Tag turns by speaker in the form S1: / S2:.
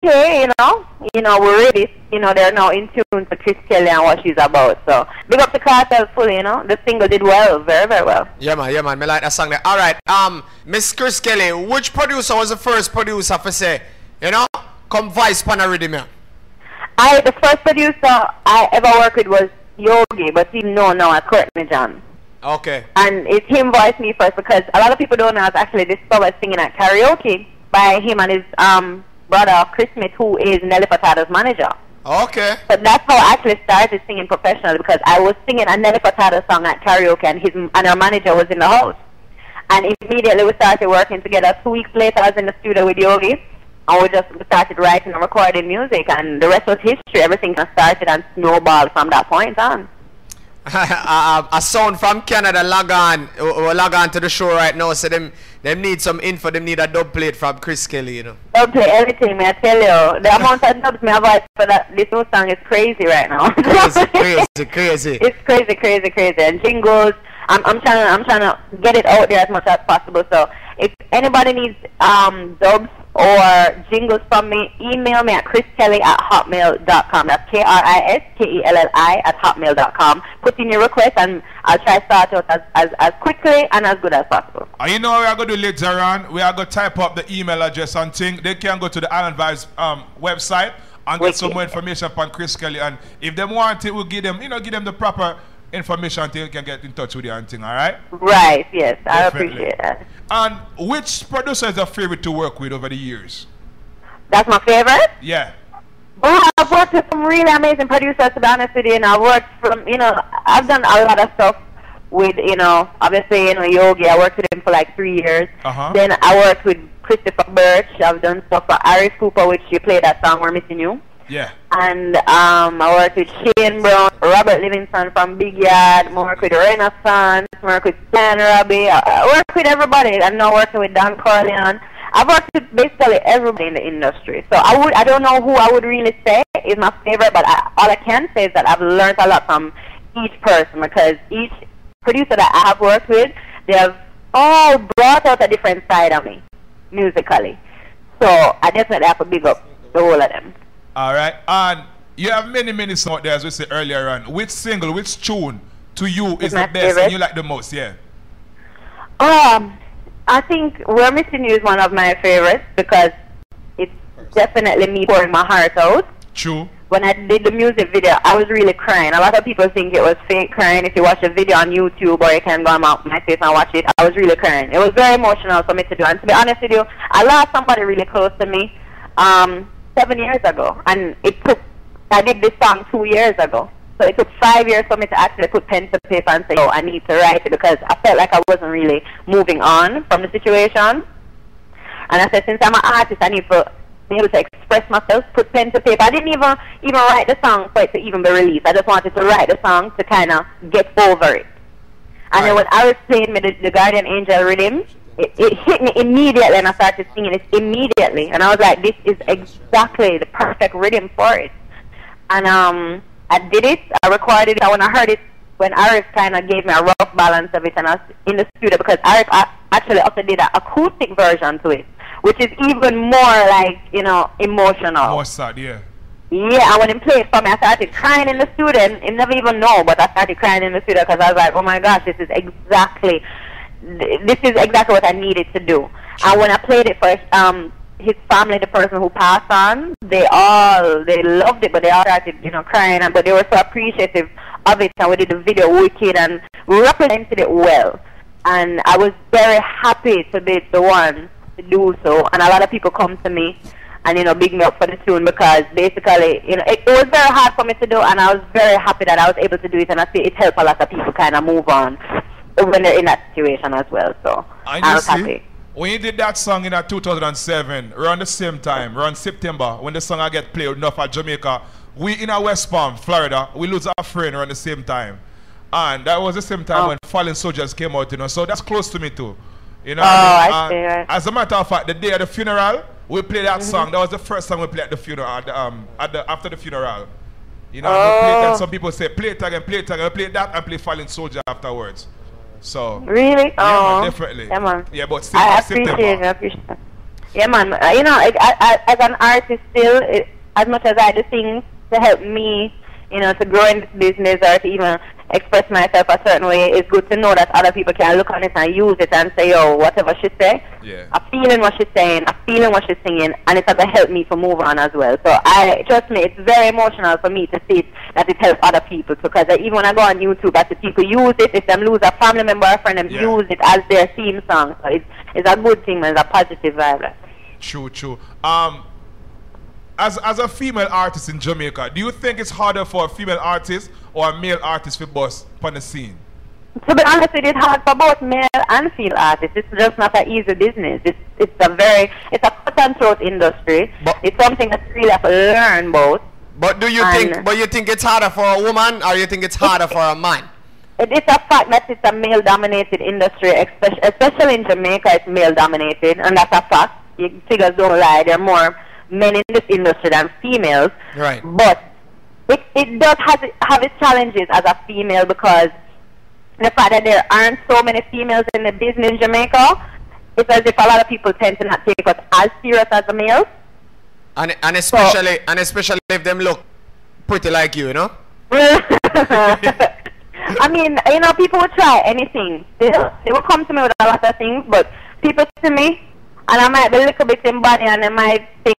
S1: okay, we're ready. They're now in tune to Kris Kelli and what she's about. So big up the cartel fully. The single did well, very, very well.
S2: Yeah, man. Me like that song there. All right, Miss Kris Kelli, which producer was the first producer for say, come vice pan a rhythm here?
S1: The first producer I ever worked with was Yogi, but he now I Courtney John.
S2: Okay. And
S1: it's him voiced me first because a lot of people don't know I was actually discovered singing at karaoke by him and his brother Chris Smith, who is Nelly Furtado's manager.
S2: Okay.
S1: So that's how I actually started singing professionally, because I was singing a Nelly Furtado song at karaoke and our manager was in the house. And immediately we started working together. 2 weeks later I was in the studio with Yogi. And we just started writing and recording music, and the rest was history. Everything started and snowballed from that point on.
S2: A sound from Canada log on to the show right now. So them need some info. Them need a dub plate from Kris Kelli,
S1: Dub plate, everything, may I tell you. The amount of dubs me have for this new song is crazy right now.
S2: Crazy.
S1: It's crazy. And jingles, I'm trying to get it out there as much as possible. So if anybody needs dubs or jingles from me, email me at kriskelli@hotmail.com. That's KRISKELLI@hotmail.com. Put in your request and I'll try to start out as quickly and as good as possible.
S3: And you know what we are going to do later on? We are going to type up the email address and thing. They can go to the Island Vibes website and get some more information upon Kris Kelli. And if they want it, we'll give them, give them the proper information until you can get in touch with you and thing, all right?
S1: Right, yes. I appreciate that.
S3: And which producer is your favorite to work with over the years?
S1: That's my favorite?
S3: Yeah.
S1: Oh, I've worked with some really amazing producers, to be honest with you, and I've worked from, I've done a lot of stuff with, obviously, Yogi. I worked with him for like 3 years. Then I worked with Christopher Birch. I've done stuff for Aris Cooper, which you played that song, We're Missing You.
S3: Yeah.
S1: And I worked with Shane Brown, Robert Livingston from Big Yard, I worked with Renaissance, I worked with Stan Robbie, I worked with everybody. I'm now working with Don Corleone. I've worked with basically everybody in the industry. So I don't know who I would really say is my favorite, but all I can say is that I've learned a lot from each person, because each producer that I have worked with, they have all brought out a different side of me, musically. So I definitely have to big up the whole of them.
S3: All right, and you have many songs out there, as we said earlier on. Which single, which tune to you is the best and you like the most? Yeah.
S1: I think We're Missing You is one of my favorites, because it's definitely me pouring my heart out.
S3: True.
S1: When I did the music video, I was really crying. A lot of people think it was fake crying. If you watch the video on YouTube, or you can go on my face and watch it, I was really crying. It was very emotional for me to do. And to be honest with you, I lost somebody really close to me 7 years ago, and I did this song 2 years ago. So it took 5 years for me to actually put pen to paper and say, oh, I need to write it, because I felt like I wasn't really moving on from the situation. And I said, since I'm an artist, I need to be able to express myself, put pen to paper. I didn't even write the song for it to even be released. I just wanted to write the song to kind of get over it. And then when I was playing me the Guardian Angel rhythm, it hit me immediately, and I started singing it immediately. And I was like, this is exactly the perfect rhythm for it. And I did it, I recorded it, and when I heard it, when Aris kind of gave me a rough balance of it, and I was in the studio, because Aris actually also did an acoustic version to it, which is even more like, emotional.
S3: More sad, yeah.
S1: Yeah, and when he played for me, I started crying in the studio, and he never even know, but I started crying in the studio, because I was like, oh my gosh, this is exactly what I needed to do. And when I played it for his family, the person who passed on, they loved it, but they all started, crying, but they were so appreciative of it, and we did the video wicked, and we represented it well. And I was very happy to be the one to do so, and a lot of people come to me and, big me up for the tune, because basically, it was very hard for me to do, and I was very happy that I was able to do it, and I see it helped a lot of people kind of move on when they're in that situation as well. So I was happy.
S3: When you did that song in 2007, around the same time, around September, when the song I get played enough at Jamaica, we in West Palm, Florida, we lose our friend around the same time. And that was the same time when Fallen Soldiers came out, so that's close to me too.
S1: I see, right.
S3: As a matter of fact, the day of the funeral, we played that song. That was the first song we played at the funeral, after the funeral. We played that. Some people say, play it again, play it again. We played that and play Fallen Soldier afterwards. So
S1: really?
S3: yeah, definitely.
S1: Come on.
S3: Yeah, but
S1: I appreciate it. Yeah, man. You know, as an artist still, as much as I do things to help me, you know, to grow in this business or to even express myself a certain way, it's good to know that other people can look on it and use it and say, yo, whatever she say, I'm feeling what she's saying, I'm feeling what she's singing, and it's going to help me to move on as well. So trust me, it's very emotional for me to see that it helps other people, because even when I go on YouTube, I see people use it. If them lose a family member or a friend, them use it as their theme song. So it's a good thing, man. It's a positive vibe.
S3: True. As a female artist in Jamaica, do you think it's harder for a female artist or a male artist to bust on the scene?
S1: To be honest with you, it's hard for both male and female artists. It's just not an easy business. It's a cut and throat industry. But it's something that you really have to learn about. But do you think it's harder for a woman, or you think it's harder for a man? It's a fact that it's a male-dominated industry, especially in Jamaica. It's male-dominated, and that's a fact. Figures don't lie. There are more men in this industry than females. Right. But it does have its challenges as a female, because the fact that there aren't so many females in the business in Jamaica, it's as if a lot of people tend to not take us as serious as the males. And especially if them look pretty like you know? I mean, you know, people will try anything. They will come to me with a lot of things, but people see me, and I might be a little bit in body, and they might think